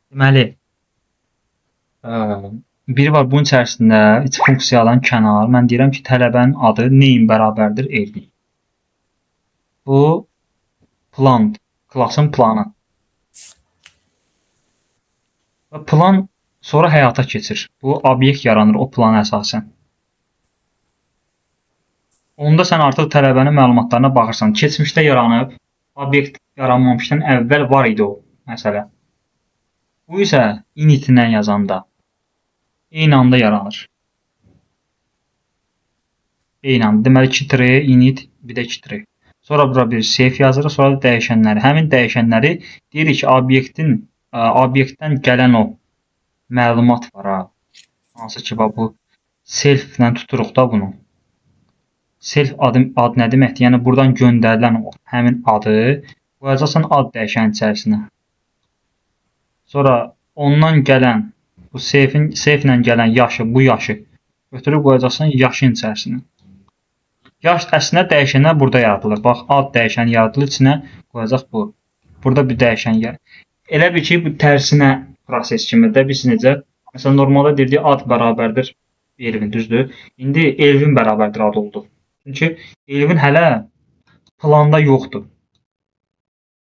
Deməli, ə, biri var bunun içərisində iç funksiyadan kənar. Mən deyirəm ki, tələbənin adı neyin bərabərdir? Elvin. Bu plan, klassın planı. Və plan sonra həyata keçir. Bu obyekt yaranır o plana əsasən. Onda sən artıq tələbənin məlumatlarına baxırsan. Keçmişdə yaranıb, obyekt yaranmamışdan əvvəl var idi o məsələ. Bu isə init-lə yazanda eyni anda yaranır. Eyni anda. Deməli 2 tire init, bir də 2 tire. Sonra bura bir save yazırıq, sonra da dəyişənləri. Həmin dəyişənləri deyirik ki, obyektdən gələn o məlumat var ha. Hansı ki, bu self-lə tuturuq da bunu. Self ad nə deməkdir? Yəni buradan göndərilən o həmin adı qoyacaqsan ad dəyişənin içərisinə. Sonra ondan gələn bu self-lə gələn yaşı, bu yaşı götürüb qoyacaqsan yaşın içərisinə. Yaş əslində dəyişənlər burada yaradılır. Bax, ad dəyişəni yaradılır, içinə qoyacaq bu. Burada bir dəyişən gəlir. Elə bil ki, bu tərsinə proses kimi də biz necə? Məsələn, normalda deyirdik ad bərabərdir Elvin, düzdür? İndi Elvin bərabərdir ad oldu. Çünki Elvin hələ planda yoxdur.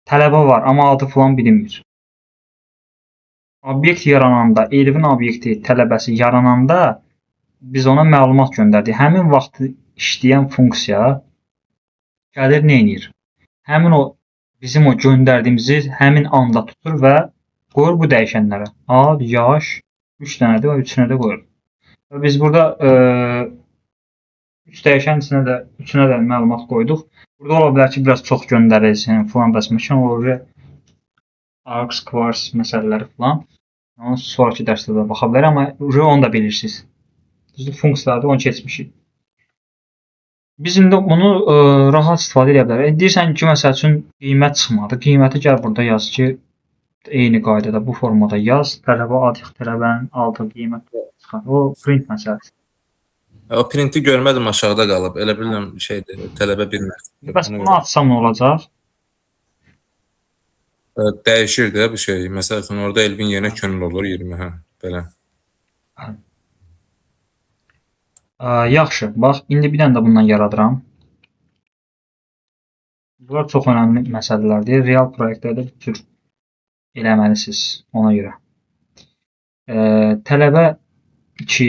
Tələbə var, amma adı falan bilinmir. Obyekt yarananda, Elvin obyekti tələbəsi yarananda biz ona məlumat göndərdik. Həmin vaxt işləyən funksiya gəlir nə edir? Həmin o bizim o göndərdiyimizi həmin anda tutur və qoyur bu dəyişənlərə. Ad, yaş, 3 dənədir və 3-ünə də qoyur. Və biz burada 3 dəyişən üçünə də məlumat qoyduq. Burada ola bilər ki, biraz çox göndərilsin, falan bəs məkan olur. Arcs, Quartz məsələləri falan. Onu sonraki dərsdə də baxa bilər, amma onu da bilirsiniz. Düzdür, funksiyalarda onu keçmişik. Biz indi bunu rahat istifadə edə bilərik. Deyirsən ki, məsəl üçün qiymət çıxmadı. Qiyməti gəl burada yaz ki, eyni qaydada bu formada yaz. Tələbə ad yığ, tələbənin aldığı qiymət çıxar. O print məsələsi. O printi görmədim, aşağıda qalıb. Elə bilirəm şeydir, tələbə bilmir. Bəs bunu açsam nə olacaq? Dəyişir də bu şey. Məsələn, orada Elvin yerinə könül olur 20, hə, belə. Yaxşı, bax, indi bir dənə də bundan yaradıram. Bunlar çox önəmli məsələlərdir. Real proyektlərdə bu tür eləməlisiniz ona görə. Tələbə 2,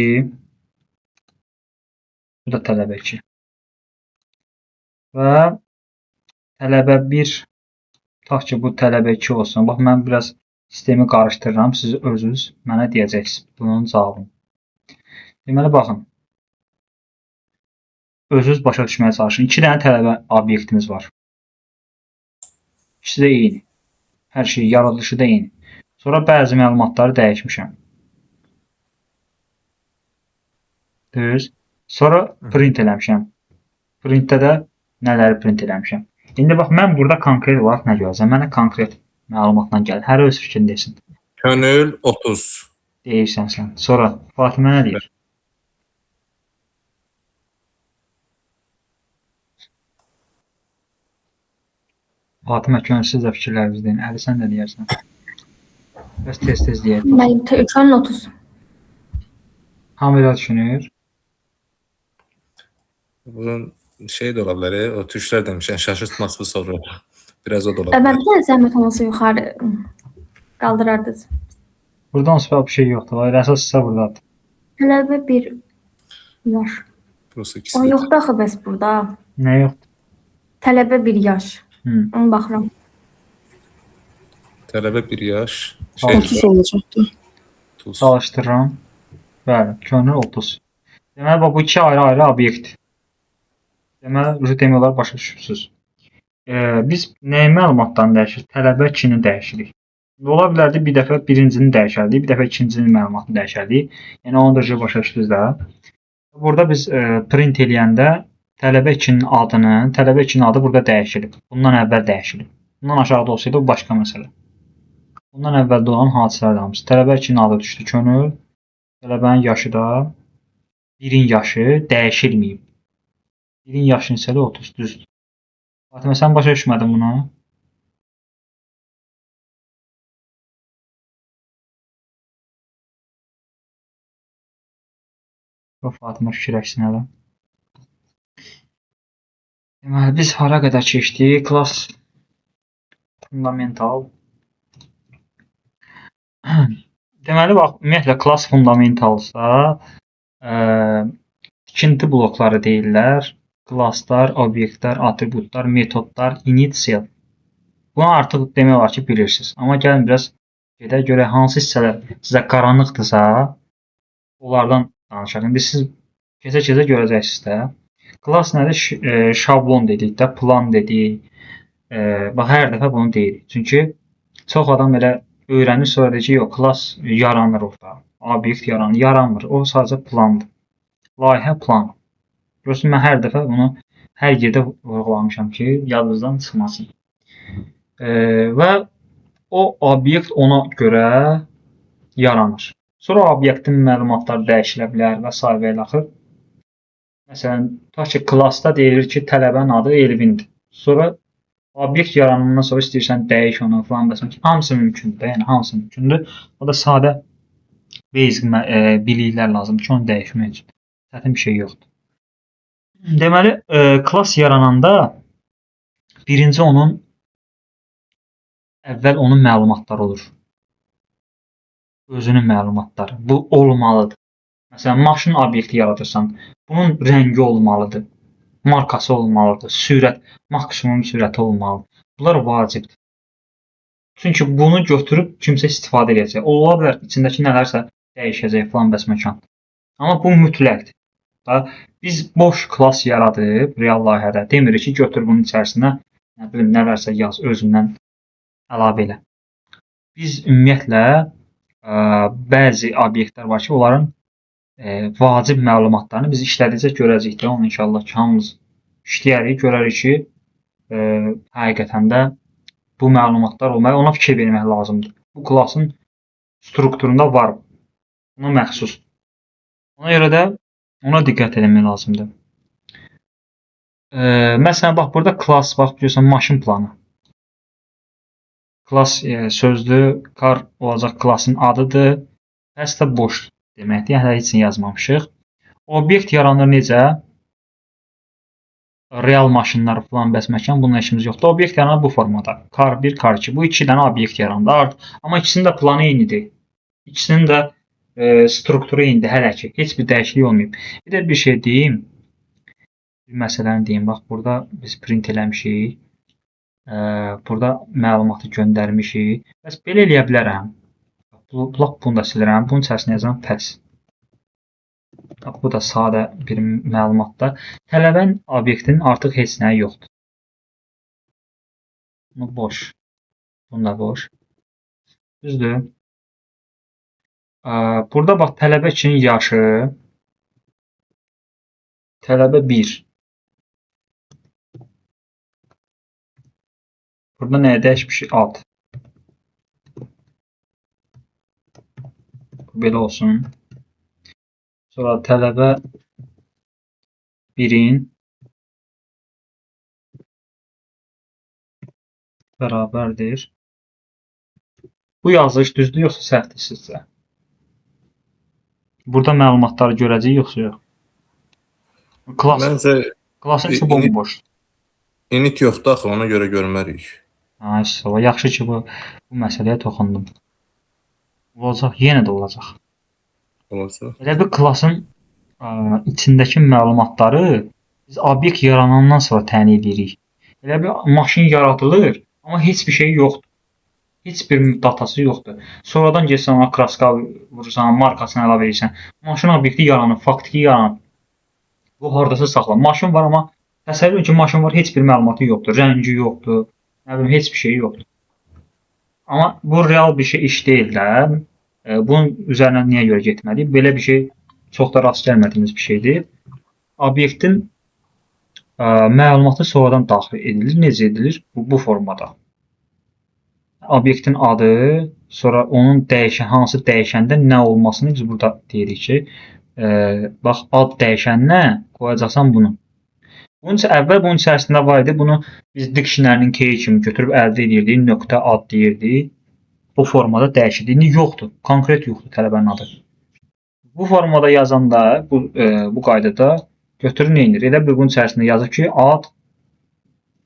bu da tələbə 2. Və tələbə 1, tutaq ki, bu tələbə 2 olsun. Bax, mən biraz sistemi qarışdırıram. Siz özünüz mənə deyəcəksiniz bunun cavabını. Deməli, baxın. Özünüz başa düşməyə çalışın. 2 dənə tələbə obyektimiz var. İkisi də eyni. Hər şey, yaradılışı da eyni. Sonra bəzi məlumatları dəyişmişəm. Düz. Sonra print eləmişəm. Printdə də nələri print eləmişəm. İndi bax, mən burada konkret olaraq nə görəcəm? Mənə konkret məlumatla gəlir. Hər öz fikrini desin. Könül 30. Deyirsən sən. Sonra Fatimə nə deyir? Fatimə, könülsüz də fikirlərinizi deyin. Əli, sən də deyərsən. Bəs tez-tez deyək. Mən könül 30. Hamı elə düşünür. Bunun şey də ola bilər, o tuşlar demişən, şaşırtması sonra. Biraz o da ola Mən bilər. bir dənə zəhmət olmasa yuxarı qaldırardınız. Buradan süper bir şey yoxdur. Əsas isə buradadır. Tələbə 1 yaş. Burası O ikisi. yoxdur axı bəs burada. Nə yoxdur? Tələbə 1 yaş. Onu baxıram. Tələbə 1 yaş. 30 olacaqdı. 30. Çalışdırıram. Bəli, könül 30. Deməli, bax, bu iki ayrı-ayrı obyektdir. Deməli, demək olar başa düşürsünüz. Biz nəyi məlumatdan dəyişirik? Tələbə 2-ni dəyişirik. Ola bilərdi bir dəfə birincini dəyişərdik, bir dəfə ikincinin məlumatını dəyişərdik. Yəni onu da başa düşdünüz də. Burada biz print eləyəndə tələbə 2-nin adını, tələbə 2-nin adı burada dəyişilib. Bundan əvvəl dəyişilib. Bundan aşağıda olsaydı o başqa məsələ. Bundan əvvəldə olan hadisələr hamısı. Tələbə 2-nin adı düşdü könül. Tələbənin yaşı da 1-in yaşı dəyişilməyib. 1-in yaşının isə 30 düzdür. Fatimə, sən başa düşmədin bunu? Bu Fatıma fikirləşsin hələ. Deməli, biz hara qədər keçdik? Class fundamental. Deməli, bax, ümumiyyətlə, class fundamentalsa tikinti blokları deyirlər. Klasslar, obyektlər, atributlar, metodlar, initial. Bunu artıq demək olar ki, bilirsiniz. Amma gəlin biraz gedək görək hansı hissələr sizə qaranlıqdırsa, onlardan danışaq. İndi siz keçə-keçə görəcəksiniz də. Class nədir? Şablon dedik də, plan dedik. Bax, hər dəfə bunu deyirik. Çünki çox adam elə öyrənir, sonra deyir ki, yox, class yaranır orada. Obyekt yaranmır. O sadəcə plandır. Layihə plan. Görürsünüz, mən hər dəfə bunu hər yerdə vurğulamışam ki, yadınızdan çıxmasın. Və o obyekt ona görə yaranır. Sonra obyektin məlumatları dəyişilə bilər və s. və ilə axır. Məsələn, tutaq ki, klassda deyilir ki, tələbənin adı Elvindir. Sonra obyekt yaranandan sonra istəyirsən dəyiş onu falan desən ki, hamısı mümkündür. Yəni hamısı mümkündür. O da sadə basic biliklər lazımdır ki, onu dəyişmək üçün. Çətin bir şey yoxdur. Deməli, klass yarananda birinci əvvəl onun məlumatları olur. Özünün məlumatları. Bu olmalıdır. Məsələn, maşın obyekti yaradırsan, bunun rəngi olmalıdır. Markası olmalıdır. Sürət, maksimum sürəti olmalıdır. Bunlar vacibdir. Çünki bunu götürüb kimsə istifadə edəcək. Ola bilər içindəki nələrsə dəyişəcək falan bəs məkan. Amma bu mütləqdir. Biz boş klass yaradıb real layihədə demirik ki, götür bunun içərisinə nə bilim nələrsə yaz, özündən əlavə elə. Biz ümumiyyətlə bəzi obyektlər var ki, onların vacib məlumatlarını biz işlədikcə görəcəyik də, onu inşallah ki, hamımız işləyərik, görərik ki, həqiqətən də bu məlumatlar olmalı, ona fikir vermək lazımdır. Bu klassın strukturunda var, buna məxsusdur. Ona görə də ona diqqət etmək lazımdır. Məsələn, bax, burada class, bax, biliyorsan, maşın planı. Class sözdür, car olacaq klassın adıdır. Hətta boş deməkdir, yəni heç nə yazmamışıq. Obyekt yaranır necə? Real maşınlar falan bəs məkan, bununla işimiz yoxdur. Obyekt yaranır bu formada. Car 1, car 2. Bu iki dənə obyekt yaranır. Amma ikisinin də planı eynidir. İkisinin də strukturu indi hələ ki, heç bir dəyişiklik olmayıb. Bir də bir şey deyim. Bir məsələni deyim. Bax, burada biz print eləmişik. Burada məlumatı göndərmişik. Bəs belə eləyə bilərəm. Blok bunu da silirəm. Bunun içərisinə yazıram pass. Bax, bu da sadə bir məlumatda. Tələbənin obyektinin artıq heç nəyi yoxdur. Bu boş. Bunda boş. Düzdür. Burada bax, tələbə 2-nin yaşı tələbə 1. Burada nəyə dəyişmişik? Ad. Belə olsun. Sonra tələbə 1-in bərabərdir. Bu yazılış düzdür, yoxsa səhvdir sizcə? Burada məlumatları görəcəyik, yoxsa yox? Klassın içi bomboş. Init yoxdur axı, ona görə görmərik. Yaxşı ki, bu məsələyə toxundum. Olacaq, yenə də olacaq. Olacaq. Elə bir klassın içindəki məlumatları biz obyekt yaranandan sonra təyin edirik. Elə bir maşın yaradılır, amma heç bir şey yoxdur. Heç bir datası yoxdur. Sonradan gəlsən ona kraska vurursan, markasını əlavə edirsən. Maşın obyekti yaranır, faktiki yaranır. Bu hardasa saxla. Maşın var, amma təsəvvür edin ki, maşın var, heç bir məlumatı yoxdur, rəngi yoxdur, nə bilim, heç bir şey yoxdur. Amma bu real bir şey iş deyil də. Bunun üzərinə niyə görə getmədik? Belə bir şey çox da rast gəlmədiyimiz bir şeydir. Obyektin məlumatı sonradan daxil edilir. Necə edilir? Bu formada. Obyektin adı, sonra onun hansı dəyişəndə nə olmasını biz burada deyirik ki, bax, ad dəyişəninə qoyacaqsan bunu. Bunun üçün əvvəl bunun içərisində var idi. Bunu biz dictionary-nin key kimi götürüb əldə edirdik, nöqtə ad deyirdik. Bu formada dəyişirdik. İndi yoxdur, konkret yoxdur tələbənin adı. Bu formada yazanda bu qaydada götürür nə edir? Elə bir bunun içərisində yazır ki, ad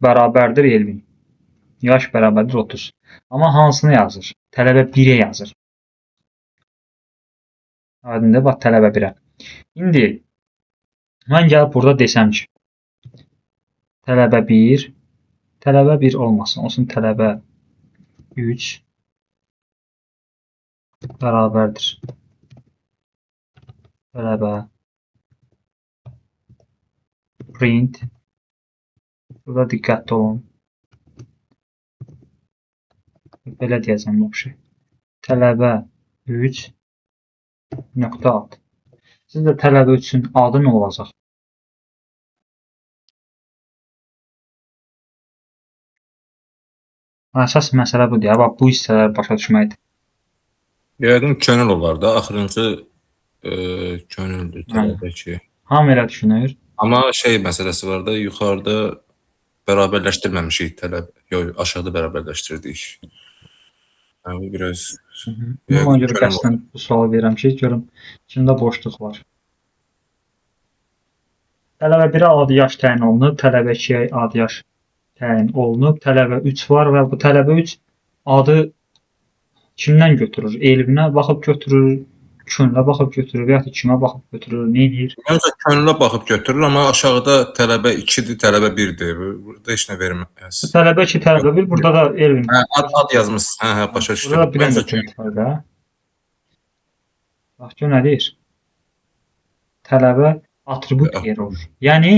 bərabərdir Elvin. Yaş bərabərdir 30. Amma hansını yazır? Tələbə 1-ə yazır. Aydındır, bax tələbə 1-ə. İndi mən gəlib burada desəm ki, tələbə 1 olmasın. Olsun tələbə 3 bərabərdir. Tələbə print. Burada diqqətli olun. Belə deyəcəm yaxşı. Tələbə 3 nöqtə ad. Sizdə tələbə 3-ün adı nə olacaq? Əsas məsələ budur. Bax bu hissələr başa düşməkdir. Yəqin könül olar da. Axırıncı könüldür tələbə ki. Hamı elə düşünür. Amma şey məsələsi var da, yuxarıda bərabərləşdirməmişik tələb. Yox, aşağıda bərabərləşdirdik. Bu biraz Ona görə qəsdən bu sualı verirəm ki, görüm içində boşluq var. Tələbə 1-ə ad yaş təyin olunub, tələbə 2-ə ad yaş təyin olunub, tələbə 3 var və bu tələbə 3 adı kimdən götürür? Elvinə baxıb götürür, könlə baxıb götürür və ya da kimə baxıb götürür, nə edir? Məncə könülə baxıb götürür, amma aşağıda tələbə 2-dir, tələbə 1-dir. Burada heç nə verməz. Bu tələbə 2, tələbə 1, burada da Elvin. Hə, ad yazmısın. Hə, başa düşdüm. Burada bir dənə print var da. Bax, gör nə deyir? Tələbə atribut error. Yəni,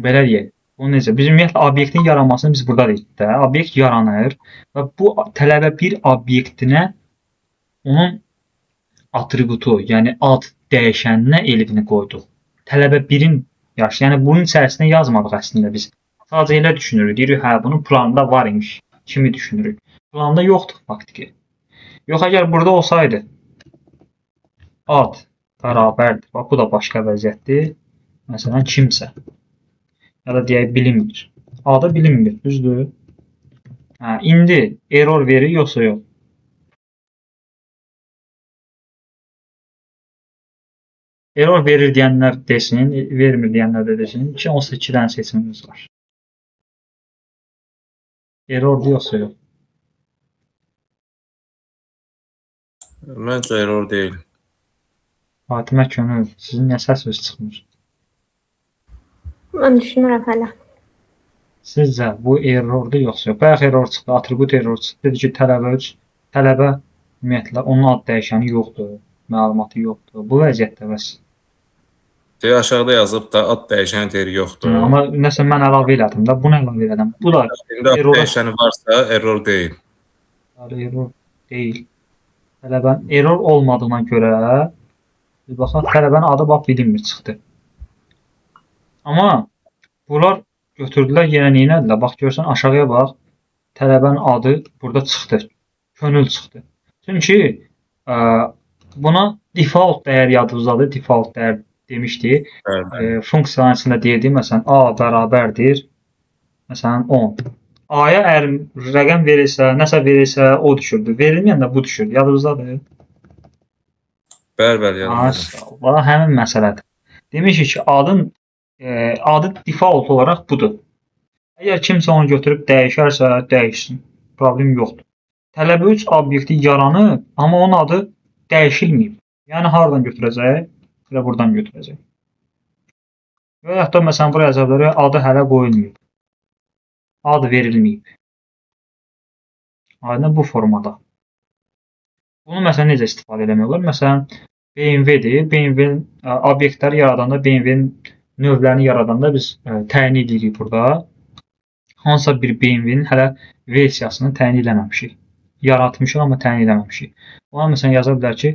belə deyək, bunu necə? Biz ümumiyyətlə obyektin yaranmasını biz burada deyirik də. Obyekt yaranır və bu tələbə 1 obyektinə onun atributu, yəni ad dəyişəninə elvini qoyduq. Tələbə 1-in yaşı, yəni bunun içərisinə yazmadıq əslində biz. Sadəcə elə düşünürük. Deyirik, hə, bunun planında var imiş kimi düşünürük. Planda yoxdur faktiki. Yox, əgər burada olsaydı ad bərabərdir. Bax, bu da başqa vəziyyətdir. Məsələn, kimsə. Ya da deyək, bilinmir. Adı bilinmir, düzdür? Hə, indi error verir, yoxsa yox? Error verir deyənlər desin, vermir deyənlər də desin. 2 dənə seçimimiz var. Errordur, yoxsa yox? Məncə error deyil. Fatimə Könül, sizin nə səsiniz çıxmır? Mən düşünürəm hələ. Sizcə bu errordur, yoxsa yox? Bayaq error çıxdı, atribut error çıxdı. Dedi ki, tələbə 3, tələbə ümumiyyətlə onun ad dəyişəni yoxdur, məlumatı yoxdur. Bu vəziyyətdə bəs. Deyə aşağıda yazıb da ad dəyişəni deyir yoxdur. Amma nəsə mən əlavə elədim də, bunu əlavə elədim. Bu da İndi ad dəyişəni varsa error deyil. error deyil. Tələbənin error olmadığına görə biz baxaq, tələbənin adı bax bilinmir çıxdı. Amma bunlar götürdülər, yenə neynədilər? Bax, görsən aşağıya bax, tələbənin adı burada çıxdı. Könül çıxdı. Çünki buna default dəyər yadınızdadır, default dəyər demişdik. Funksiyanın içində deyildi, məsələn, A bərabərdir, məsələn, 10. A-ya əgər rəqəm verirsə, nəsə verirsə, o düşürdü. Verilməyəndə bu düşürdü. Yadınızdadır? Bəli, yadımdadır. Maşallah, həmin məsələdir. Demişik ki, adı default olaraq budur. Əgər kimsə onu götürüb dəyişərsə, dəyişsin. Problem yoxdur. Tələbə 3 obyekti yaranıb, amma onun adı dəyişilməyib. Yəni, haradan götürəcək? Elə buradan götürəcək. Və yaxud da, məsələn, buraya yazaq bilərik, adı hələ qoyulmayıb. Ad verilməyib. Aydın bu formada. Bunu məsələn necə istifadə eləmək olar? Məsələn, BMW-dir. BMW-nin obyektləri yaradanda, BMW-nin növlərini yaradanda biz təyin edirik burada. Hansısa bir BMW-nin hələ versiyasını təyin eləməmişik. Yaratmışıq, amma təyin eləməmişik. Ona məsələn yaza bilər ki,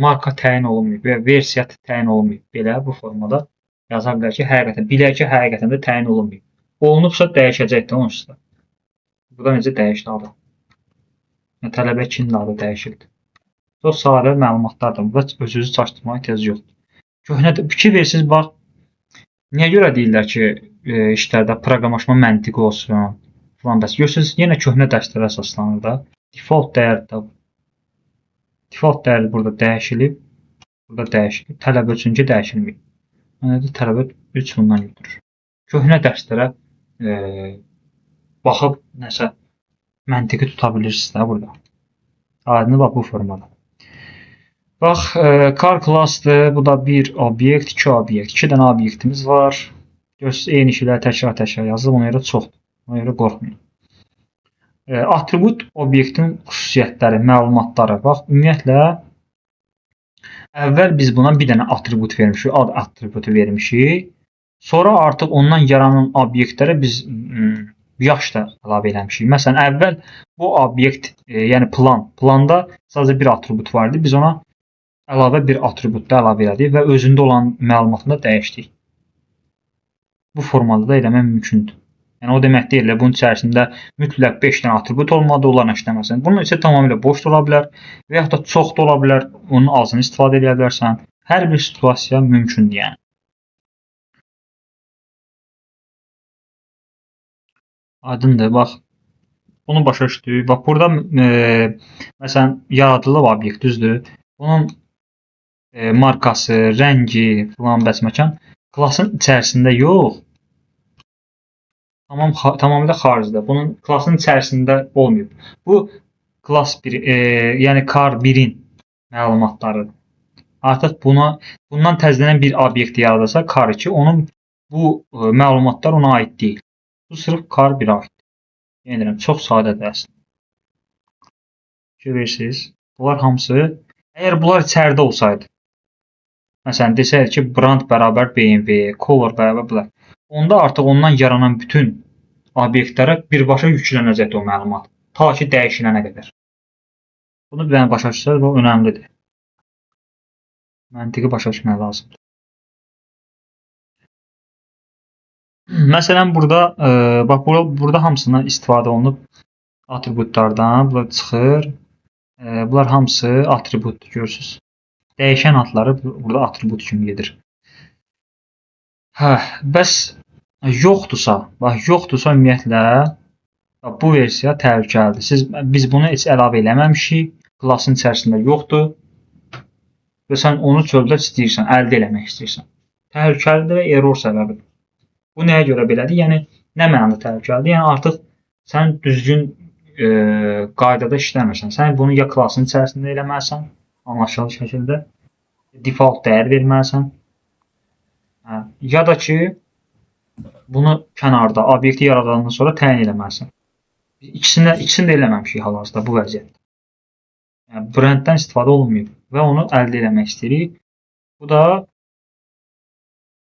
marka təyin olunmayıb və versiya təyin olunmayıb. Belə bu formada yaza bilər ki, həqiqətən, bilək ki, həqiqətən də təyin olunmayıb. Olunubsa dəyişəcəkdir onsuz da. Burada necə dəyişdi adı? Tələbə 2-nin adı dəyişildi. Çox sadə məlumatlardır. Burada özünüzü çaşdırmağa ehtiyac yoxdur. Köhnə fikir versiniz, bax, niyə görə deyirlər ki, işlərdə proqramlaşma məntiqi olsun, falan bəs. Görürsünüz, yenə köhnə dərslərə əsaslanır da. Default dəyər də Default dəyəri burada dəyişilib. Burada dəyişilib. Tələbə üçüncü dəyişilməyib. Yəni də tələbə 3 bundan götürür. Köhnə dərslərə baxıb nəsə məntiqi tuta bilirsiniz də burada. Adını bax bu formada. Bax, car classdır. Bu da bir obyekt, 2 obyekt. 2 dənə obyektimiz var. Eyni şeylər təkrar yazılıb. Ona görə çoxdur. Ona görə qorxmayın. Atribut obyektin xüsusiyyətləri, məlumatları. Bax, ümumiyyətlə əvvəl biz buna bir dənə atribut vermişik, ad atributu vermişik. Sonra artıq ondan yaranan obyektlərə biz yaş da əlavə eləmişik. Məsələn, əvvəl bu obyekt, yəni planda sadəcə bir atribut var idi. Biz ona əlavə bir atribut da əlavə elədik və özündə olan məlumatını da dəyişdik. Bu formada da eləmək mümkündür. Yəni o demək deyil, bunun içərisində mütləq 5 dənə atribut olmalıdır, onlarla işləməsən. Bunun isə tamamilə boş da ola bilər və yaxud da çox da ola bilər. Onun azını istifadə edə bilərsən. Hər bir situasiya mümkündür yəni. Aydındır, bax. Bunu başa düşdük. Bax burada məsələn yaradılıb obyekt düzdür. Bunun markası, rəngi, filan bəsməkan klassın içərisində yox. Tamamilə xaricdə. Bunun klassın içərisində olmayıb. Bu klass 1, yəni car 1-in məlumatlarıdır. Artıq bundan təzələnən bir obyekt yaradılsa car 2, onun bu məlumatlar ona aid deyil. Bu sırf car 1-ə aid. Yəni deyirəm, çox sadədir əslində. Görürsünüz, bunlar hamısı, əgər bunlar içəridə olsaydı, məsələn desəydi ki, brand bərabər BMW, color bərabər bunlar. Onda artıq ondan yaranan bütün obyektlərə birbaşa yüklənəcəkdir o məlumat. Ta ki dəyişilənə qədər. Bunu bir dənə başa düşsəz, bu önəmlidir. Məntiqi başa düşmək lazımdır. Məsələn, bax, burada hamısından istifadə olunub atributlardan. Bunlar çıxır. Bunlar hamısı atributdur, görürsünüz. Dəyişən adları burada atribut kimi gedir. Bəs yoxdursa ümumiyyətlə bu versiya təhlükəlidir. Biz bunu heç əlavə eləməmişik. Klassın içərisində yoxdur. Və sən onu çöldə istəyirsən, əldə eləmək istəyirsən. Təhlükəlidir və error səbəbidir. Bu nəyə görə belədir? Yəni, nə mənada təhlükəlidir? Yəni, artıq sən düzgün qaydada işləmirsən. Sən bunu ya klassın içərisində eləməlisən, anlaşılan şəkildə, default dəyər verməlisən, ya da ki, bunu kənarda, obyekti yaradandan sonra təyin eləməlisən. İkisini də eləməmişik hal-hazırda bu vəziyyətdə. Yəni, branddən istifadə olunmayıb və onu əldə eləmək istəyirik. Bu da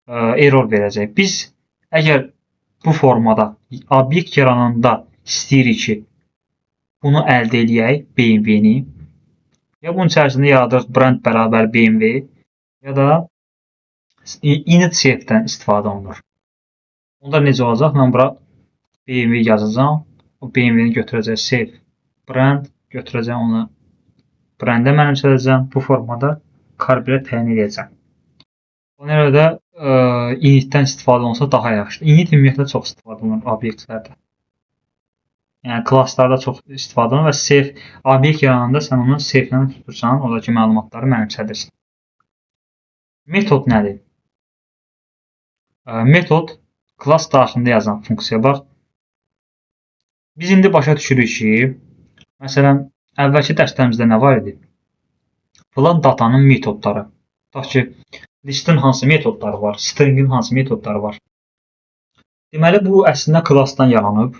error verəcək. Biz əgər bu formada obyekt yarananda istəyirik ki, bunu əldə eləyək, BMW-ni, ya bunun içərisində yaradırıq brand bərabər BMW, ya da init safe'dən istifadə olunur. Onda necə olacaq? Mən bura BMW yazacağım. O BMW-ni götürəcək safe brand, götürəcəm onu brand'ə mənimsədəcəm. Bu formada car 1-ə təyin edəcəm. Ona görə də initdən istifadə olunsa daha yaxşıdır. Init ümumiyyətlə çox istifadə olunur obyektlərdə. Yəni, klasslarda çox istifadə olunur və safe obyekt yarananda sən onu safe-lə tutursan, oradakı məlumatları mənimsədirsən. Metod nədir? Metod klass daxilində yazılan funksiya. Bax, biz indi başa düşürük ki, məsələn, əvvəlki dərslərimizdə nə var idi? Filan datanın metodları. Tutaq ki, listin hansı metodları var, stringin hansı metodları var. Deməli, bu əslində klassdan yaranıb.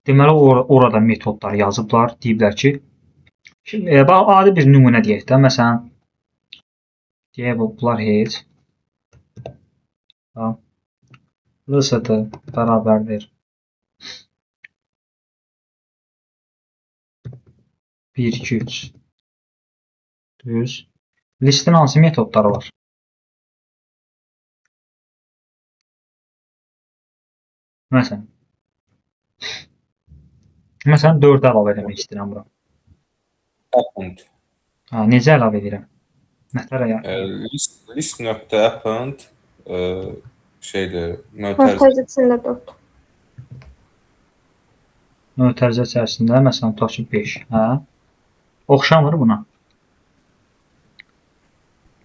Deməli, orada metodlar yazıblar. Deyiblər ki, adi bir nümunə deyək də. Məsələn, deyək, bunlar heç. List bərabərdir 1, 2, 3 düz. Listin hansı metodları var? Məsələn 4-ə əlavə eləmək istəyirəm bura. Append. Necə əlavə edirəm? Nətərə List.append şeydir, Mötərizə içində 4. mötərizə içərisində, məsələn, tutaq ki 5. Oxşamır buna.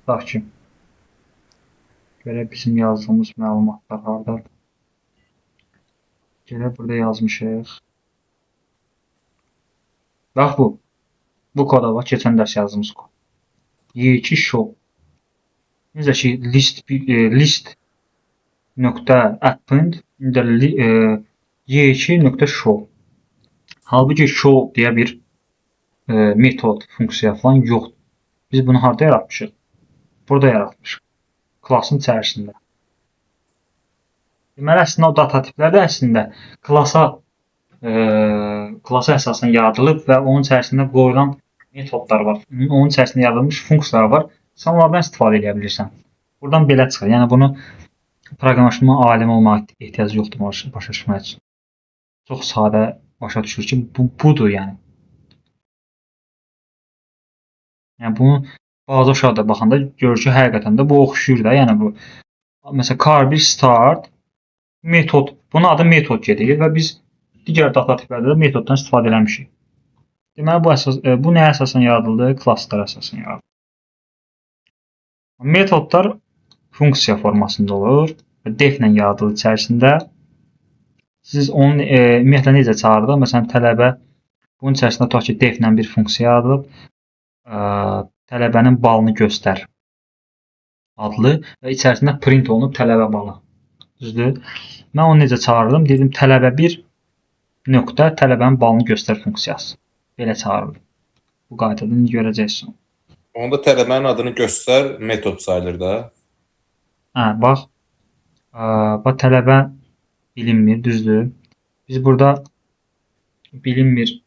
Bax ki, görə bizim yazdığımız məlumatlar hardadır? Gələ burada yazmışıq. Bax bu. Bu koda bax, keçən dərs yazdığımız kod. Y2 show. Necə ki, list nöqtə append indi Y2 nöqtə show. Halbuki show deyə bir metod, funksiya falan yoxdur. Biz bunu harda yaratmışıq? Burada yaratmışıq. Klasın içərisində. Deməli, əslində o data tipləri də əslində klasa əsasən yaradılıb və onun içərisində qoyulan metodlar var. Onun içərisində yaradılmış funksiyalar var. Sən onlardan istifadə edə bilirsən. Buradan belə çıxır. Yəni bunu proqramlaşma alimi olmağa ehtiyac yoxdur başa düşmək üçün. Çox sadə başa düşür ki, budur yəni. Yəni bunu bazı uşaqda baxanda görür ki, həqiqətən də bu oxşuyur da. Yəni bu məsələn car1 start metod. Bunun adı metod gedir və biz digər data tiplərdə də metoddan istifadə eləmişik. Deməli bu nəyə əsasən yaradıldı? Klasslara əsasən yaradıldı. Metodlar funksiya formasında olur. Def ilə yaradılır içərisində. Siz onu ümumiyyətlə necə çağırdı? Məsələn tələbə bunun içərisində tutaq ki, def ilə bir funksiya yaradılıb. Tələbənin balını göstər adlı və içərisində print olunub tələbə balı. Düzdür? Mən onu necə çağırdım? Dedim tələbə1 nöqtə tələbənin balını göstər funksiyası. Belə çağırılır. Bu qaydada indi görəcəksiniz. Onda tələbənin adını göstər metod sayılır da. Hə, bax. Bax tələbə bilinmir, düzdür? Biz burada bilinmir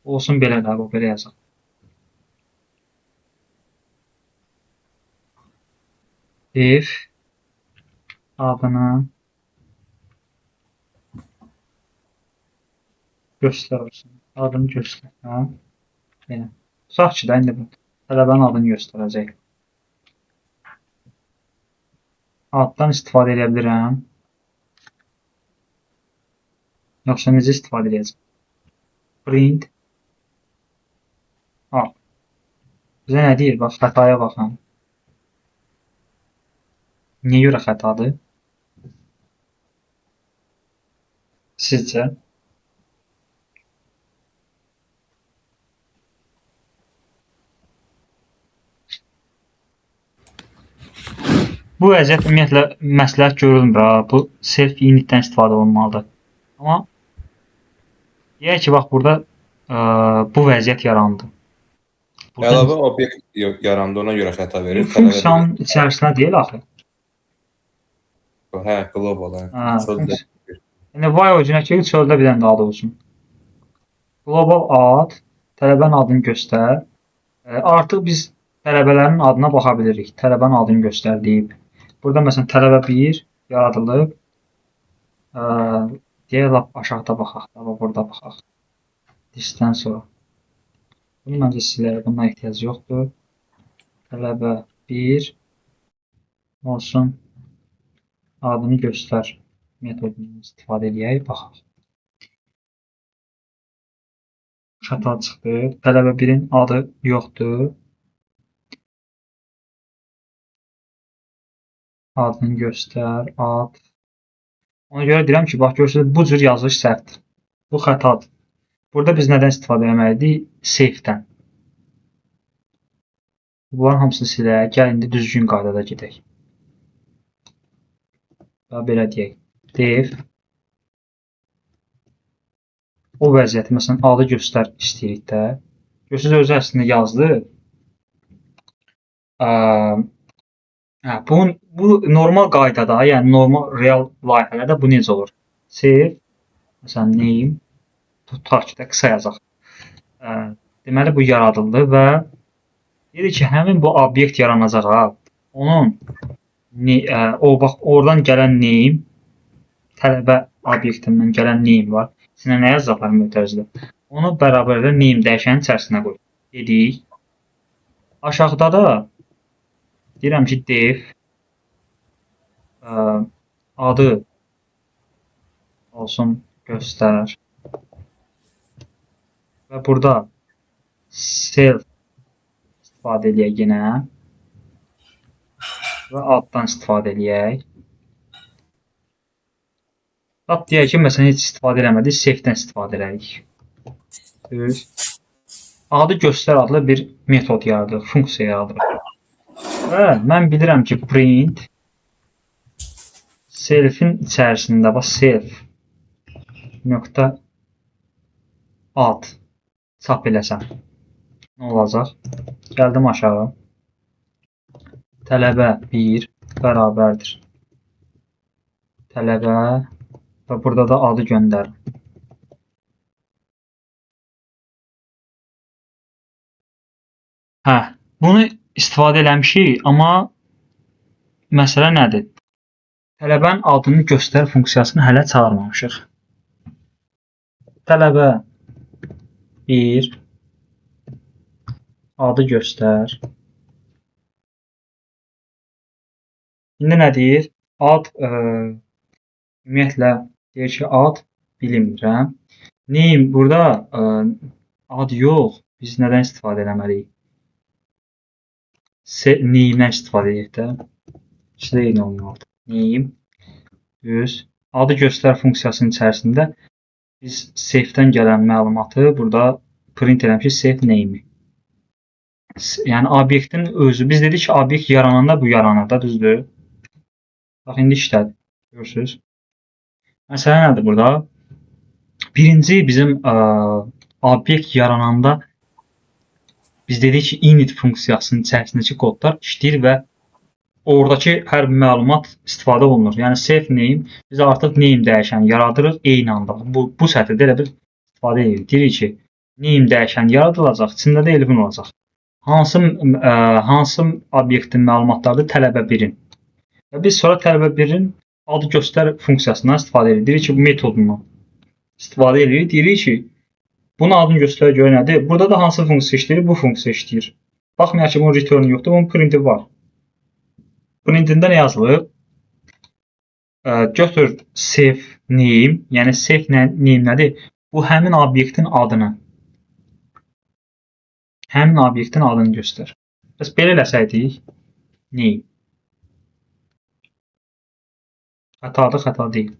olsun belə də, belə yazaq. Def adını göstər olsun. Adını göstər. Hə? Belə. Tutaq ki, də indi bu tələbənin adını göstərəcək. Addan istifadə edə bilirəm. Yoxsa necə istifadə edəcəm? Print ad. Bizə nə deyir? Bax, xətaya baxın. Niyə görə xətadır? Sizcə? Bu vəziyyət ümumiyyətlə məsləhət görülmür. Bu self initdən istifadə olunmalıdır. Amma deyək ki, bax burada bu vəziyyət yarandı. Əlavə obyekt yarandı, ona görə xəta verir. Funksiyanın içərisinə deyil axı. Hə, global. Yəni void orijinal ki, çöldə bir dənə adı olsun. Global ad, tələbənin adını göstər. Artıq biz tələbələrin adına baxa bilirik. Tələbənin adını göstər deyib. Burada məsələn tələbə1 yaradılıb. Deyək lap aşağıda baxaq. Burada baxaq. Disdən sonra. Bunu məncə silək. Buna ehtiyac yoxdur. Tələbə1 olsun. Adını göstər metodunu istifadə edək. Baxaq. Xəta çıxdı. Tələbə1-in adı yoxdur. Adını göstər, ad. Ona görə deyirəm ki, bax görürsünüz, bu cür yazılış səhvdir. Bu xətadır. Burada biz nədən istifadə etməliydik? Safe'dən. Bunların hamısını silək. Gəl indi düzgün qaydada gedək. Belə deyək. Def. O vəziyyəti, məsələn, adı göstər istəyirik də. Görürsünüz, özü əslində yazdı. Bu normal qaydada, yəni normal real layihələrdə bu necə olur? Save, məsələn, name, tutaq ki də qısa yazaq. Deməli, bu yaradıldı və deyir ki, həmin bu obyekt yaranacaq. Onun bax, oradan gələn name, tələbə obyektindən gələn name var. İçinə nə yazacaqlar mötərizədə? Onu bərabərlə name dəyişənin içərisinə qoy. Dedik. Aşağıda da deyirəm ki, def adı olsun göstər. Və burada self istifadə eləyək yenə və addan istifadə eləyək. Ad deyək ki, məsələn, heç istifadə eləmədik, safedən istifadə elədik. Düz. Adı göstər adlı bir metod yaradırıq, funksiya yaradırıq. Və mən bilirəm ki, print self-in içərisində bax self nöqtə ad çap eləsəm nə olacaq? Gəldim aşağı. Tələbə 1 bərabərdir. Tələbə və burada da adı göndərin. Hə, bunu istifadə eləmişik, amma məsələ nədir? Tələbənin adını göstər funksiyasını hələ çağırmamışıq. Tələbə 1 adı göstər. İndi nə deyir? Ad ümumiyyətlə deyir ki, ad bilmirəm. Name burada ad yox. Biz nədən istifadə eləməliyik? Name-dən istifadə edək də. İşte eyni olmalıdır. Name düz. Adı göstər funksiyasının içərisində biz safe'dən gələn məlumatı burada print eləmişik safe name-i. Yəni obyektin özü. Biz dedik ki, obyekt yarananda bu yaranır da, düzdür? Bax, indi işlədir. Görürsünüz. Məsələ nədir burada? Birinci bizim obyekt yarananda biz dedik ki, init funksiyasının içərisindəki kodlar işləyir və oradakı hər bir məlumat istifadə olunur. Yəni safe name, biz artıq name dəyişəni yaradırıq eyni anda. Bu sətirdə elə bir istifadə edirik. Deyirik ki, name dəyişəni yaradılacaq, içində də elevin olacaq. Hansı obyektin məlumatlarıdır? Tələbə 1-in. Və biz sonra tələbə 1-in adı göstər funksiyasından istifadə edirik. Deyirik ki, bu metodundan istifadə edirik. Deyirik ki, bunun adını göstər görə nədir? Burada da hansı funksiya işləyir? Bu funksiya işləyir. Baxmayaq ki, bunun return yoxdur, bunun printi var. Printində nə yazılıb? Götür safe name, yəni safe name nədir? Bu həmin obyektin adını. Həmin obyektin adını göstər. Bəs belə eləsəydik, name. Xətadır, xəta deyil.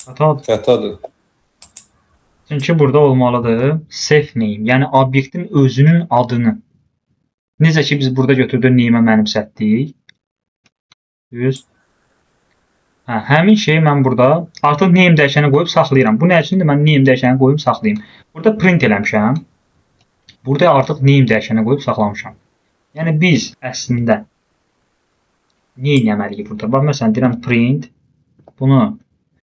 Xətadır. Xətadır. Çünki burada olmalıdır safe name, yəni obyektin özünün adını. Necə ki, biz burada götürdük name-ə mənimsətdik. Düz. Hə, həmin şeyi mən burada artıq name dəyişəni qoyub saxlayıram. Bu nə üçündür? Mən name dəyişəni qoyub saxlayayım. Burada print eləmişəm. Burada artıq name dəyişəni qoyub saxlamışam. Yəni biz əslində nə etməliyik burada? Bax, məsələn, deyirəm print. Bunu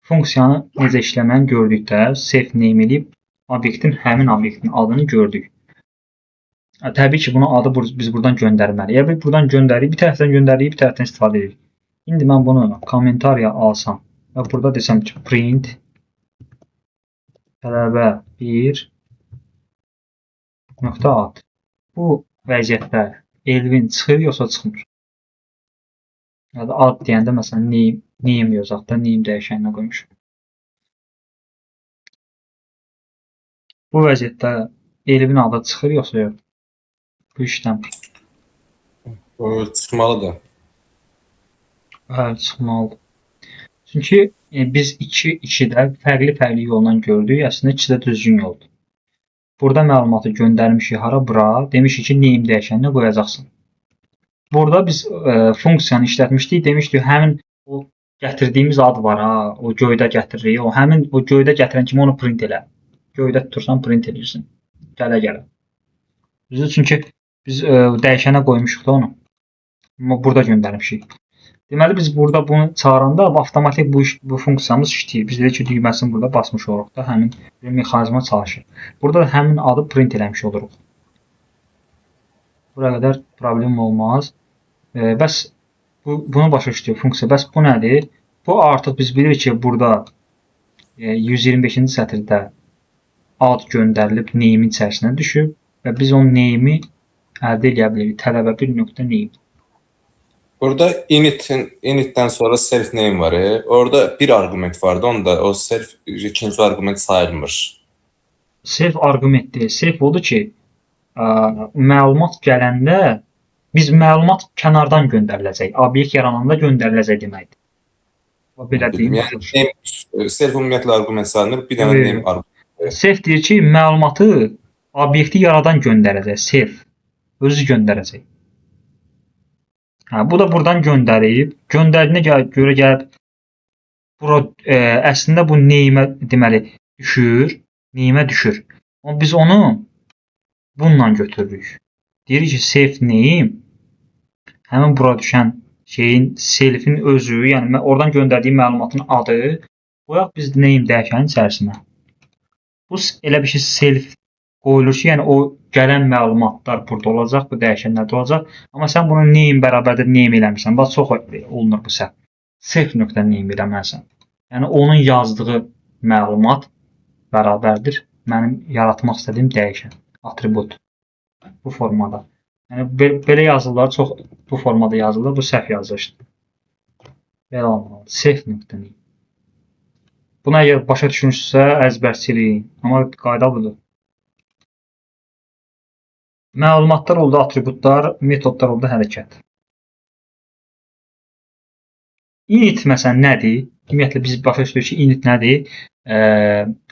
funksiyanı necə işləməni gördükdə safe name eləyib həmin obyektin adını gördük. Təbii ki, bunu adı biz buradan göndərməliyik. Əgər biz buradan göndəririk, bir tərəfdən göndəririk, bir tərəfdən istifadə edirik. İndi mən bunu kommentariya alsam və burada desəm ki, print tələbə 1 nöqtə ad. Bu vəziyyətdə elvin çıxır, yoxsa çıxmır? Ya da ad deyəndə məsələn name yazaq da, name dəyişəninə qoymuşum. Bu vəziyyətdə elvin adı çıxır, yoxsa yox? Bu işləmir. O çıxmalıdır. Bəli, çıxmalıdır. Çünki biz 2-2-də fərqli yolla gördük. Əslində 2-də düzgün yoldur. Burada məlumatı göndərmişik hara bura. Demişik ki, name dəyişəninə qoyacaqsın. Burada biz funksiyanı işlətmişdik. Demişdik, həmin o gətirdiyimiz ad var ha. O göydə gətiririk. O göydə gətirən kimi onu print elə. Göydə tutursan print edirsən. Gələ. Düzdür, çünki biz dəyişənə qoymuşuq da onu. Amma burada göndərmişik. Deməli, biz burada bunu çağıranda avtomatik bu funksiyamız işləyir. Biz dedik ki, düyməsini burada basmış oluruq da, həmin mexanizma çalışır. Burada da həmin adı print eləmiş oluruq. Buraya qədər problem olmaz. Bəs bunu başa düşdük funksiya. Bəs bu nədir? Bu artıq biz bilirik ki, burada 125-ci sətirdə ad göndərilib name-in içərisinə düşüb və biz o name-i əldə edə bilirik. Tələbə 1.name. Burada initdən sonra self name var. Orada bir arqument vardı. Onda o self ikinci arqument sayılmır. self arqument deyil. Self odur ki, məlumat gələndə biz məlumat kənardan göndəriləcək. Obyekt yarananda göndəriləcək deməkdir. O belə deyim. Bildim. Yəni name self ümumiyyətlə arqument sayılır. Bir dənə Yox, name arqument. Self deyir ki, məlumatı obyekti yaradan göndərəcək. Self özü göndərəcək. Bu da buradan göndərib. Göndərdiyinə görə gəlib bura əslində bu name deməli düşür. Name düşür. Amma biz onu bununla götürürük. Deyirik ki, self name həmin bura düşən şeyin selfin özü, yəni oradan göndərdiyi məlumatın adı qoyaq biz name dəyişənin içərisinə. Bu elə bir şey self qoyulur ki, yəni o gələn məlumatlar burada olacaq, bu dəyişənlərdə olacaq. Amma sən bunu name bərabərdə name eləmirsən. Bax çox olunur bu səhv. Self.name eləməlisən. Yəni onun yazdığı məlumat bərabərdir mənim yaratmaq istədiyim dəyişən, atribut. Bu formada. Yəni belə yazılırlar, çox bu formada yazılır, bu səhv yazılışdır. Belə olmalıdır. Self.name. Buna əgər başa düşmüşsünüzsə əzbərçiləyin. Amma qayda budur. Məlumatlar oldu atributlar, metodlar oldu hərəkət. Init məsələn nədir? Ümumiyyətlə biz başa düşürük ki, init nədir?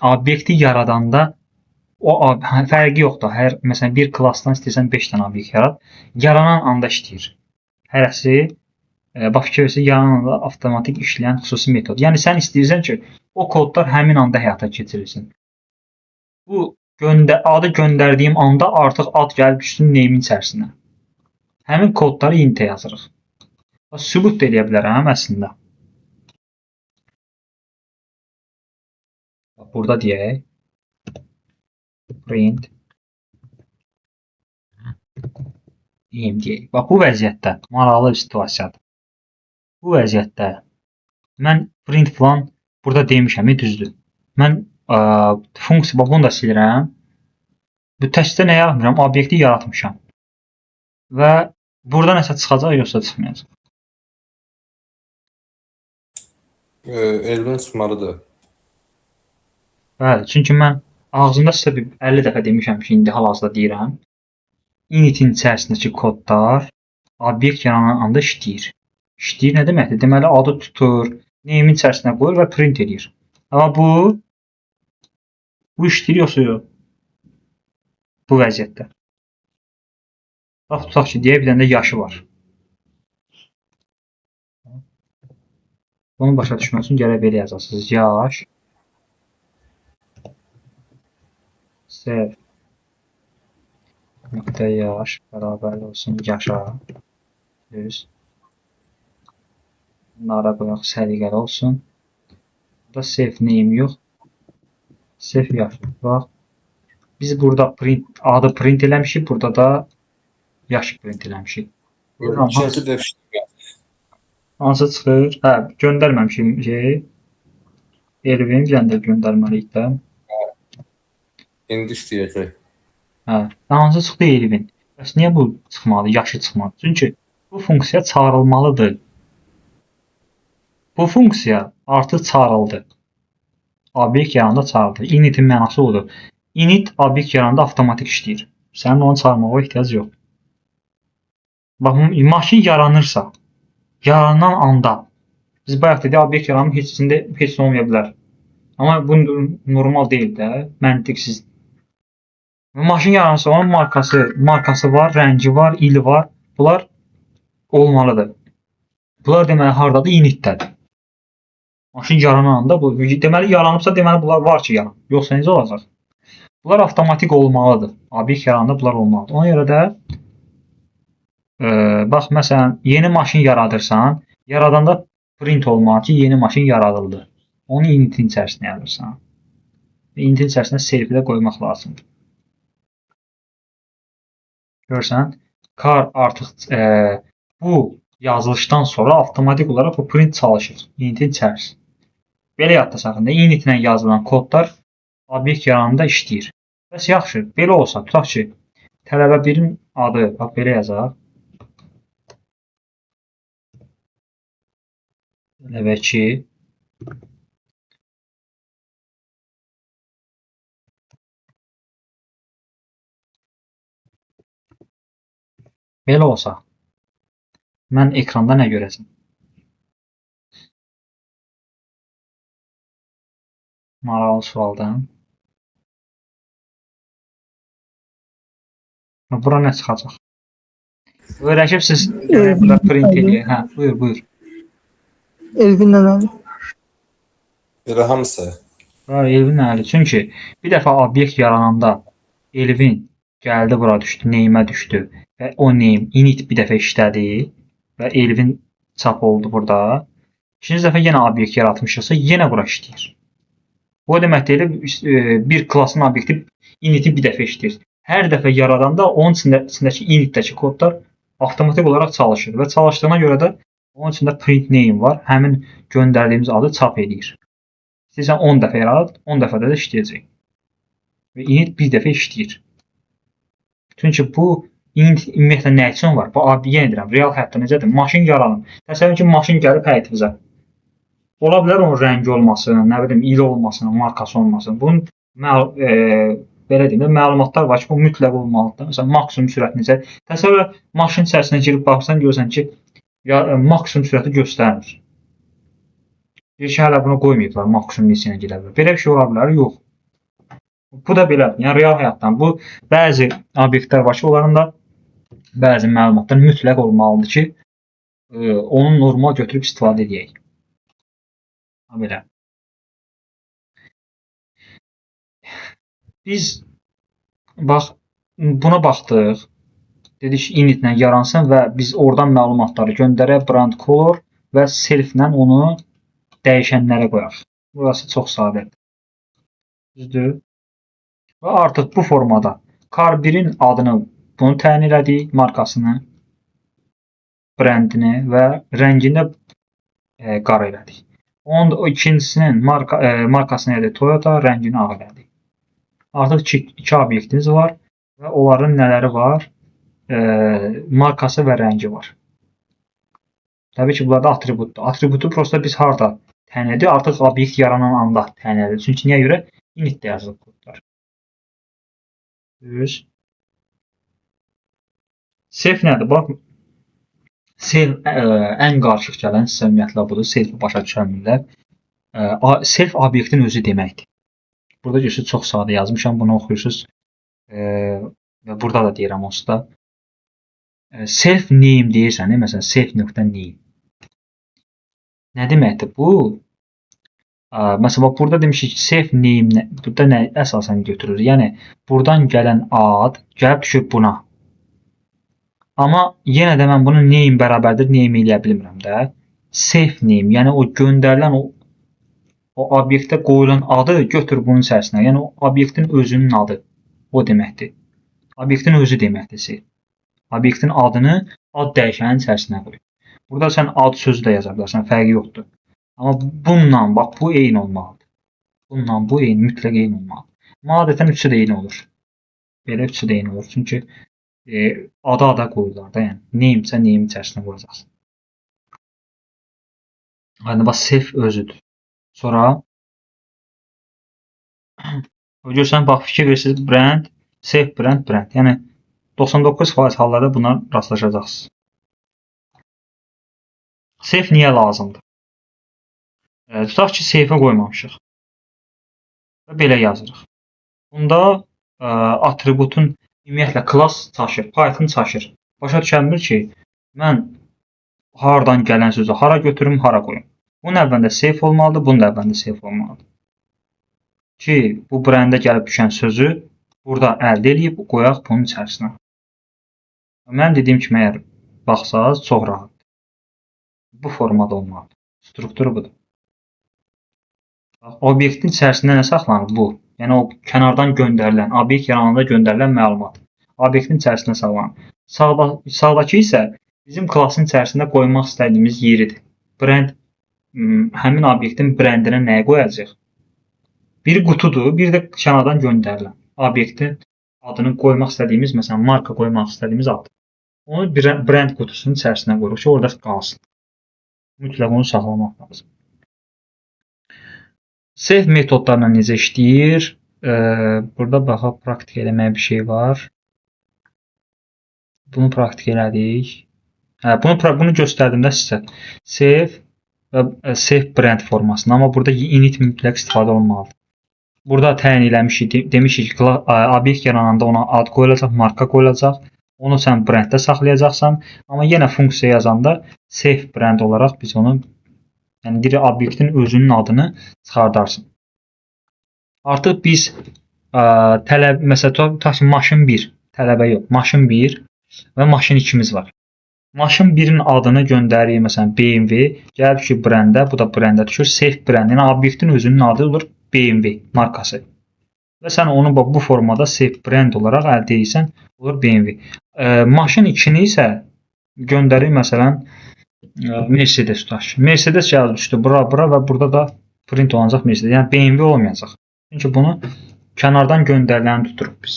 Obyekti yaradanda o fərqi yoxdur. Hər məsələn bir klassdan istəyirsən 5 dənə obyekt yarat. Yaranan anda işləyir. Hərəsi bax fikir versə yaranan anda avtomatik işləyən xüsusi metod. Yəni sən istəyirsən ki, o kodlar həmin anda həyata keçirilsin. Bu adı göndərdiyim anda artıq ad gəlib düşsün name-in içərisinə. Həmin kodları int-ə yazırıq. Sübut da eləyə bilərəm əslində. Burada deyək. Print. Name deyək. Bax bu vəziyyətdə maraqlı bir situasiyadır. Bu vəziyyətdə mən print falan burada demişəm, düzdür. Mən funksiya, bax bunu da silirəm. Bu təkcə nə yaratmışam? Obyekti yaratmışam. Və burada nəsə çıxacaq, yoxsa çıxmayacaq. Elvin çıxmalıdır. Bəli, çünki mən ağzımda sizə 50 dəfə demişəm ki, indi hal-hazırda deyirəm. Init-in içərisindəki kodlar obyekt yaranan anda işləyir. İşləyir nə deməkdir? Deməli, adı tutur, name-in içərisinə qoyur və print edir. Amma bu işləyir yoxsa yox? Bu vəziyyətdə. Bax, tutaq ki, deyə bir dənə də yaşı var. Bunu başa düşmək üçün gərək belə yazasınız. Yaş self nöqtə yaş bərabər olsun yaşa düz. Bunlara qoyaq səliqəli olsun. Burada self name yox. Self yaş. Bax. Biz burada adı print eləmişik. Burada da yaş print eləmişik. İkinci dəfə hansı çıxır? Hə, göndərməmişim şey. Elvin gəndə göndərməliyik də. İndi istəyəcək. Hə, hansı çıxdı Elvin? Bəs niyə bu çıxmadı, yaşı çıxmadı? Çünki bu funksiya çağırılmalıdır. Bu funksiya artıq çağırıldı. Obyekt yarananda çağırıldı. Init-in mənası odur. Init obyekt yarananda avtomatik işləyir. Sənin onu çağırmağa ehtiyac yox. Bax, maşın yaranırsa, yaranan anda biz bayaq dedik, obyekt yaranıb içində heç nə olmaya bilər. Amma bu normal deyil də, məntiqsiz. Maşın yaranırsa onun markası var, rəngi var, ili var. Bunlar olmalıdır. Bunlar deməli hardadır? Initdədir. Maşın yarananda bu deməli yaranıbsa deməli bunlar var ki, yaranıb. Yoxsa necə olacaq? Bunlar avtomatik olmalıdır. Obyekt yarananda bunlar olmalıdır. Ona görə də bax məsələn yeni maşın yaradırsan, yaradanda print olmalı ki, yeni maşın yaradıldı. Onu initin içərisinə yazırsan. Initin içərisinə self-i də qoymaq lazımdır. Görürsən, car artıq bu yazılışdan sonra avtomatik olaraq bu print çalışır. Initin içərisində. Belə yadda saxlayın da, init ilə yazılan kodlar obyekt yarananda işləyir. Bəs yaxşı, belə olsa, tutaq ki, tələbə 1-in adı, bax belə yazaq. Tələbə 2 Belə olsa, mən ekranda nə görəcəm? Maraqlı sualdan. Bura nə çıxacaq? Öyrəşibsiz, gələk burada print eləyək. Hə, buyur. Elvin Nənəli. Elə hamısı. Elvin nədir? Çünki bir dəfə obyekt yarananda Elvin gəldi bura düşdü, name'ə düşdü və o name init bir dəfə işlədi və Elvin çap oldu burada. İkinci dəfə yenə obyekt yaratmışıqsa yenə bura işləyir. Bu demək deyil, bir klassın obyekti init'i bir dəfə işləyir. Hər dəfə yaradanda onun içindəki initdəki kodlar avtomatik olaraq çalışır və çalışdığına görə də onun içində print name var. Həmin göndərdiyimiz adı çap edir. İstəyirsən 10 dəfə yarat, 10 dəfədə də işləyəcək. Və init bir dəfə işləyir. Çünki bu init ümumiyyətlə nə üçün var? Bu yenə deyirəm, real həyatda necədir? Maşın yaranır. Təsəvvür ki, maşın gəlib həyətimizə. Ola bilər onun rəngi olmasın, nə bilim, ili olmasın, markası olmasın. Bunun belə deyim də məlumatlar var ki, bu mütləq olmalıdır. Məsələn, maksimum sürət necə? Təsəvvür maşın içərisinə girib baxsan, görürsən ki, maksimum sürəti göstərmir. Bir şey hələ buna qoymayıblar, maksimum neçəyə gedə bilər. Belə bir şey ola bilər, yox. Bu da belədir. Yəni real həyatdan bu bəzi obyektlər var ki, onların da bəzi məlumatlar mütləq olmalıdır ki, onu normal götürüb istifadə edək. Belə. Biz bax buna baxdıq. Dedik initlə yaransın və biz oradan məlumatları göndərək brand color və self-lə onu dəyişənlərə qoyaq. Burası çox sadədir. Düzdür? Və artıq bu formada car1-in adını bunu təyin elədik, markasını, brendini və rəngini qara elədik. Onun ikincisinin markasını elədik Toyota, rəngini ağ elədik. Artıq iki obyektimiz var və onların nələri var? Markası və rəngi var. Təbii ki, burada atributdur. Atributu prosta biz harda təyin edirik? Artıq obyekt yaranan anda təyin edirik. Çünki niyə görə? Initdə yazılıb kodlar. Düz. Self nədir? Bax, self ən qarışıq gələn sizə ümumiyyətlə budur. Self-i başa düşənmirlər. Self obyektin özü deməkdir. Burada görürsünüz, çox sadə yazmışam. Bunu oxuyursunuz. Və burada da deyirəm onsuz da. Self name deyirsən, məsələn, self.name. Nə deməkdir bu? Məsələn, burada demişik ki, self name burada nə əsasən götürür? Yəni, buradan gələn ad gəlib düşür buna. Amma yenə də mən bunu name bərabərdir, name eləyə bilmirəm də. Self name, yəni o göndərilən o obyektə qoyulan adı götür bunun içərisinə. Yəni, o obyektin özünün adı. O deməkdir. Obyektin özü deməkdir self. Obyektin adını ad dəyişənin içərisinə qoy. Burada sən ad sözü də yaza bilərsən, fərqi yoxdur. Amma bununla, bax, bu eyni olmalıdır. Bununla bu eyni, mütləq eyni olmalıdır. Amma adətən üçü də eyni olur. Belə üçü də eyni olur. Çünki ada qoyurlar da, yəni. Name-sə name içərisinə qoyacaqsın. Yəni, bax, self özüdür. Sonra görürsən, bax, fikir verirsiniz, brand, self brand, brand. Yəni, 99% hallarda buna rastlaşacaqsınız. Self niyə lazımdır? Tutaq ki, self-ə qoymamışıq. Və belə yazırıq. Bunda atributun ümumiyyətlə class çaşır, Python çaşır. Başa düşənmir ki, mən hardan gələn sözü hara götürüm, hara qoyum. Bunun əvvəlində self olmalıdır, bunun da əvvəlində self olmalıdır. Ki, bu brandə gəlib düşən sözü burada əldə edib qoyaq bunun içərisinə. Mən dediyim kimi, əgər baxsaz, çox rahatdır. Bu formada olmalıdır. Strukturu budur. Obyektin içərisində nə saxlanır? Bu. Yəni, o kənardan göndərilən, obyekt yarananda göndərilən məlumat. Obyektin içərisində saxlanır. Sağdakı isə bizim klassın içərisində qoymaq istədiyimiz yeridir. Brand, həmin obyektin brendinə nəyə qoyacaq? Biri qutudur, biri də kənardan göndərilən. Obyektin adını qoymaq istədiyimiz, məsələn, marka qoymaq istədiyimiz ad. Onu brand qutusunun içərisinə qoyuruq ki, orada qalsın. Mütləq onu saxlamaq lazım. Self metodlarla necə işləyir? Burada baxaq, praktik eləməyə bir şey var. Bunu praktik elədik. Hə, bunu göstərdimdə sizə. Save və save brand formasında, amma burada init mütləq istifadə olunmalıdır. Burada təyin eləmişik, demişik ki, obyekt yarananda ona ad qoyulacaq, marka qoyulacaq. Onu sən brenddə saxlayacaqsan, amma yenə funksiya yazanda save brand olaraq biz onu, yəni bir obyektin özünün adını çıxardarsın. Artıq biz məsələn tutaq ki, maşın 1, tələbə yox, maşın 1 və maşın 2-miz var. Maşın 1-in adını göndəririk, məsələn BMW, gəlib ki, brendə, bu da brendə düşür, save brand, yəni obyektin özünün adı olur BMW markası. Və sən onu bu formada save brand olaraq əldə edirsən, olur BMW. Maşın 2-ni isə göndəririk, məsələn Mercedes tutaq ki. Mercedes gəlib düşdü bura və burada da print olunacaq Mercedes, yəni BMW olmayacaq. Çünki bunu kənardan göndəriləni tuturuq biz.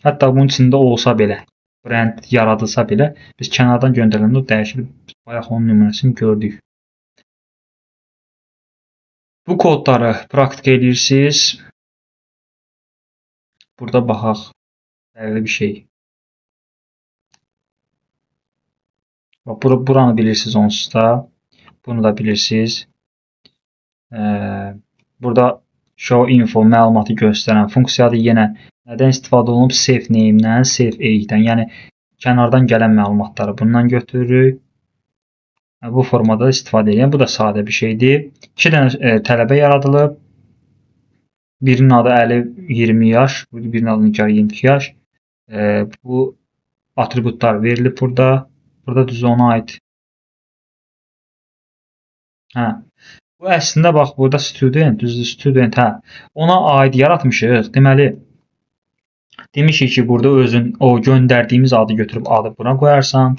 Hətta bunun içində olsa belə, brend yaradılsa belə, biz kənardan göndəriləndə o dəyişir. Bayaq onun nümunəsini gördük. Bu kodları praktik edirsiniz. Burada baxaq. Fərqli bir şey. Buranı bilirsiniz onsuz da. Bunu da bilirsiniz. Burada show info məlumatı göstərən funksiyadır. Yenə nədən istifadə olunub? Save name-dən, save age-dən. Yəni kənardan gələn məlumatları bundan götürürük. Bu formada istifadə edirəm. Bu da sadə bir şeydir. 2 dənə tələbə yaradılıb. Birinin adı Əli 20 yaş, birinin adı Nigar 22 yaş. Bu atributlar verilib burada. Burada düz ona aid. Hə. Bu əslində bax burada student, düzdür student, hə. Ona aid yaratmışıq. Deməli demişik ki, burada özün o göndərdiyimiz adı götürüb adı buna qoyarsan,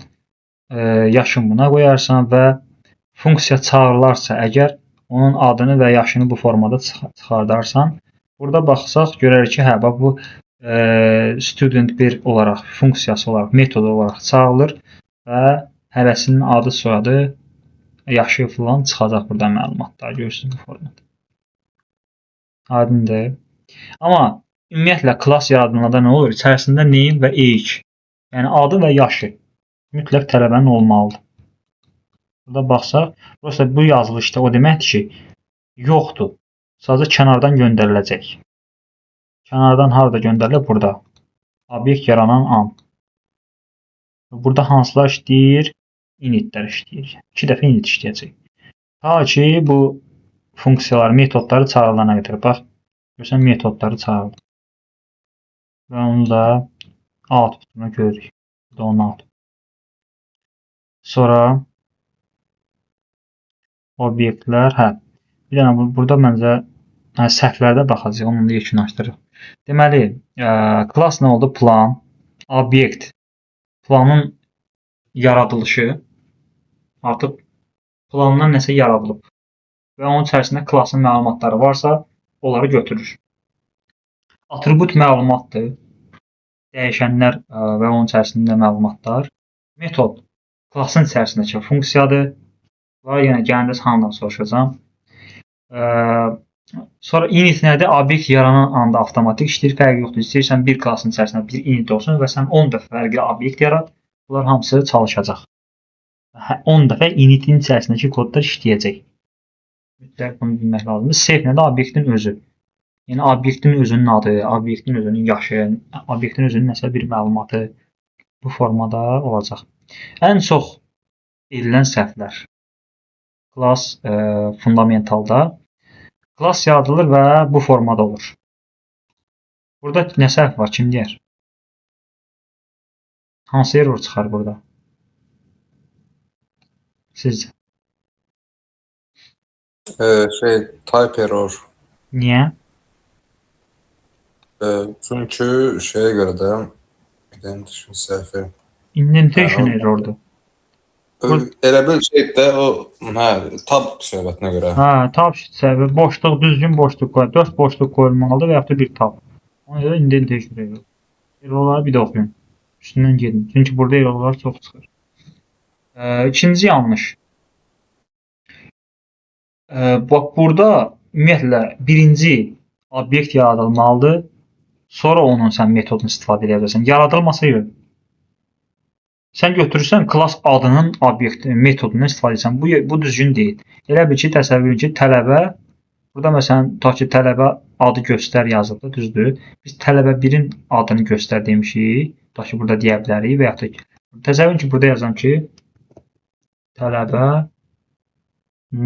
yaşın buna qoyarsan və funksiya çağırılarsa əgər onun adını və yaşını bu formada çıxardarsan, burada baxsaq görərik ki, hə, bax bu student 1 olaraq funksiyası olaraq metod olaraq çağırılır və hərəsinin adı, soyadı, yaşı falan çıxacaq burada məlumatlar görürsünüz bu formada. Aydındır. Amma ümumiyyətlə klass yaradılanda nə olur? İçərisində name və age, yəni adı və yaşı mütləq tələbənin olmalıdır. Burada baxsaq, prosta bu yazılışda o deməkdir ki, yoxdur. Sadəcə kənardan göndəriləcək. Kənardan harada göndərilir? Burada. Obyekt yaranan an. Burada hansılar işləyir? Initlər işləyir. 2 dəfə init işləyəcək. Ta ki, bu funksiyalar, metodları çağırılana qədər. Bax, görürsən, metodları çağırılır. Və onu da outputuna görürük. Bu da onun output. Sonra obyektlər, hə. Bir dənə burada məncə səhvlərdə baxacaq, onu da yekunlaşdırırıq. Deməli, class nə oldu? Plan, obyekt, planın yaradılışı, artıq plandan nəsə yaradılıb və onun içərisində klassın məlumatları varsa, onları götürür. Atribut məlumatdır, dəyişənlər və onun içərisində məlumatlar. Metod, klassın içərisindəki funksiyadır. Var, yenə gəliniz hamıdan soruşacağam. Sonra init nədir? Obyekt yaranan anda avtomatik işləyir, fərqi yoxdur. İstəyirsən bir klassın içərisində bir init olsun və sən 10 dəfə fərqli obyekt yarat, bunlar hamısı çalışacaq. 10 dəfə initin içərisindəki kodlar işləyəcək. Mütləq bunu bilmək lazımdır. Save nədir? Obyektin özü. Yəni obyektin özünün adı, obyektin özünün yaşı, obyektin özünün nəsə bir məlumatı bu formada olacaq. Ən çox edilən səhvlər. Class fundamentalda class yaradılır və bu formada olur. Burada nə səhv var? Kim deyər? Hansı error çıxar burada? Sizcə? Type error. Niyə? Çünki şeyə görə də indentation səhvi. Indentation errordur. Elə bir şeydə o, hə, tab söhbətinə görə. Hə, tab səhvi, boşluq, düzgün boşluq qoy. 4 boşluq qoyulmalıdır və yaxud da bir tab. Ona görə indentation error. Errorları bir də oxuyun. Üstündən gedin. Çünki burada errorlar çox çıxır. İkinci yanlış. Bax, burada ümumiyyətlə birinci obyekt yaradılmalıdır. Sonra onun sən metodunu istifadə edə bilərsən. Yaradılmasa yox. Sən götürürsən klass adının obyekt metodundan istifadə edirsən. Bu düzgün deyil. Elə bil ki, təsəvvür edin ki, tələbə burada məsələn tutaq ki, tələbə adı göstər yazıldı, düzdür? Biz tələbə 1-in adını göstər demişik. Tutaq ki, burada deyə bilərik və ya da təsəvvür edin ki, burada yazam ki, tələbə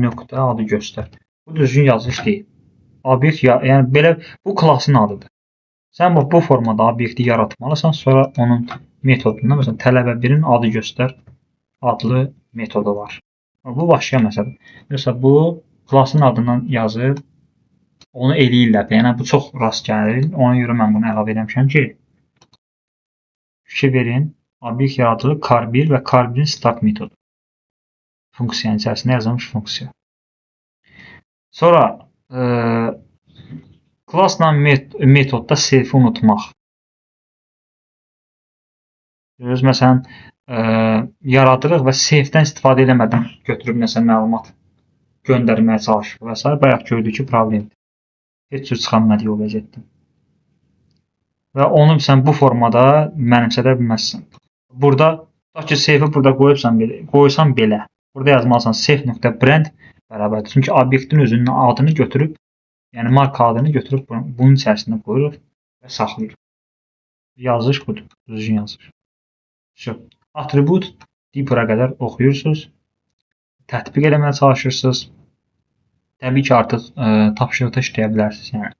nöqtə adı göstər. Bu düzgün yazılış deyil. Obyekt yəni belə bu klassın adıdır. Sən bu formada obyekti yaratmalısan, sonra onun metodunda məsələn tələbə 1-in adı göstər adlı metodu var. Bu başqa məsələ. Məsələn bu klassın adından yazıb onu eləyirlər. Yəni bu çox rast gəlir. Ona görə mən bunu əlavə etmişəm ki, fikir verin, obyekt yaradılır car1 və car1-in start metodu. Funksiyanın içərisində yazılmış funksiya. Sonra klassla metodda self-i unutmaq. Məsələn, yaradırıq və self-dən istifadə eləmədən götürüb nəsə məlumat göndərməyə çalışırıq və s. Bayaq gördük ki, problemdir. Heç cür çıxa bilmədik o vəziyyətdən. Və onu sən bu formada mənimsədə bilməzsən. Burada, tutaq ki, self-i burada qoysan belə. Burada yazmalısan self.brand bərabərdir. Çünki obyektin özünün adını götürüb, yəni marka adını götürüb bunun içərisində qoyuruq və saxlayırıq. Yazılış budur, düzgün yazılış. Atribut deyib bura qədər oxuyursunuz, tətbiq eləməyə çalışırsınız. Təbii ki, artıq tapşırıqda işləyə bilərsiniz. Yəni,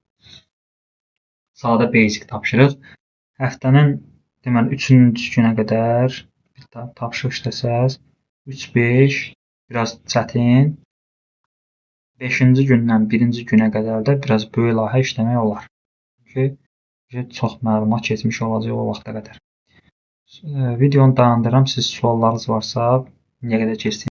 sadə basic tapşırıq. Həftənin deməli 3-cü günə qədər tapşırıq işləsəz, 3-5 biraz çətin. 5-ci gündən 1-ci günə qədər də biraz böyük layihə işləmək olar. Çünki çox məlumat keçmiş olacaq o vaxta qədər. Videonu dayandırıram. Siz suallarınız varsa, niyə qədər keçdiyini